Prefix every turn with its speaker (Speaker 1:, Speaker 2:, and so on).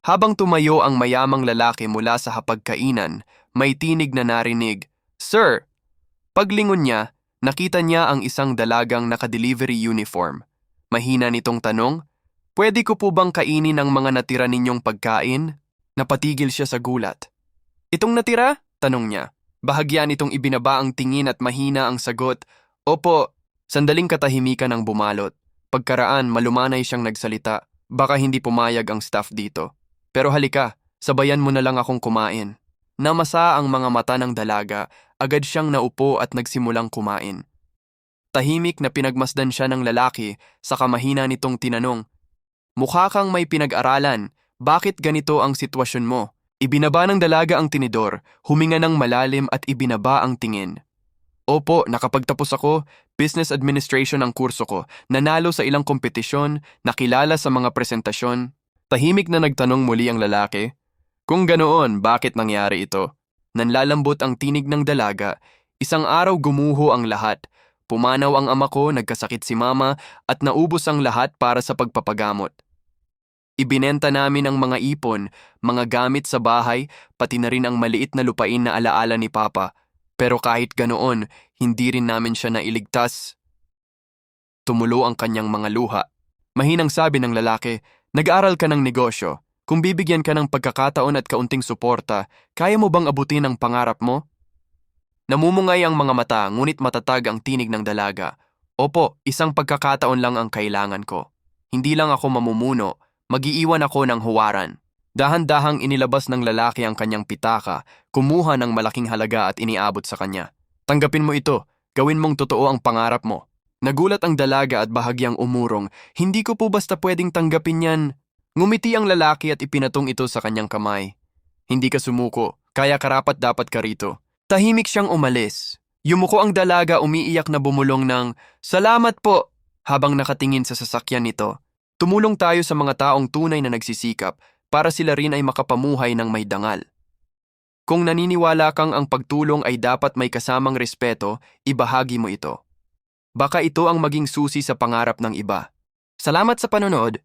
Speaker 1: Habang tumayo ang mayamang lalaki mula sa hapagkainan, may tinig na narinig, "Sir!" Paglingon niya, nakita niya ang isang dalagang naka-delivery uniform. Mahina nitong tanong, "Pwede ko po bang kainin ang mga natira ninyong pagkain?" Napatigil siya sa gulat. "Itong natira?" tanong niya. Bahagyan itong ibinaba ang tingin at mahina ang sagot, "Opo." Sandaling katahimikan ang bumalot. Pagkaraan, malumanay siyang nagsalita. "Baka hindi pumayag ang staff dito. Pero halika, sabayan mo na lang akong kumain." Namasa ang mga mata ng dalaga, agad siyang naupo at nagsimulang kumain. Tahimik na pinagmasdan siya ng lalaki, saka mahina nitong tinanong, "Mukha kang may pinag-aralan, bakit ganito ang sitwasyon mo?" Ibinaba ng dalaga ang tinidor, huminga ng malalim at ibinaba ang tingin. "Opo, nakapagtapos ako, business administration ang kurso ko, nanalo sa ilang kompetisyon, nakilala sa mga presentasyon." Tahimik na nagtanong muli ang lalaki, "Kung ganoon, bakit nangyari ito?" Nanlalambot ang tinig ng dalaga, "Isang araw gumuho ang lahat. Pumanaw ang ama ko, nagkasakit si mama, at naubos ang lahat para sa pagpapagamot. Ibinenta namin ang mga ipon, mga gamit sa bahay, pati na rin ang maliit na lupain na alaala ni Papa. Pero kahit ganoon, hindi rin namin siya nailigtas." Tumulo ang kanyang mga luha. Mahinang sabi ng lalaki, "Nag-aaral ka ng negosyo. Kung bibigyan ka ng pagkakataon at kaunting suporta, kaya mo bang abutin ang pangarap mo?" Namumungay ang mga mata, ngunit matatag ang tinig ng dalaga. "Opo, isang pagkakataon lang ang kailangan ko. Hindi lang ako mamumuno, mag-iiwan ako ng huwaran." Dahan-dahang inilabas ng lalaki ang kanyang pitaka, kumuha ng malaking halaga at iniabot sa kanya. "Tanggapin mo ito, gawin mong totoo ang pangarap mo." Nagulat ang dalaga at bahagyang umurong, "Hindi ko po basta pwedeng tanggapin yan." Ngumiti ang lalaki at ipinatong ito sa kanyang kamay. "Hindi ka sumuko, kaya karapat dapat ka rito." Tahimik siyang umalis. Yumuko ang dalaga, umiiyak na bumulong ng, "Salamat po," habang nakatingin sa sasakyan nito. Tumulong tayo sa mga taong tunay na nagsisikap para sila rin ay makapamuhay ng may dangal. Kung naniniwala kang ang pagtulong ay dapat may kasamang respeto, ibahagi mo ito. Baka ito ang maging susi sa pangarap ng iba. Salamat sa panonood.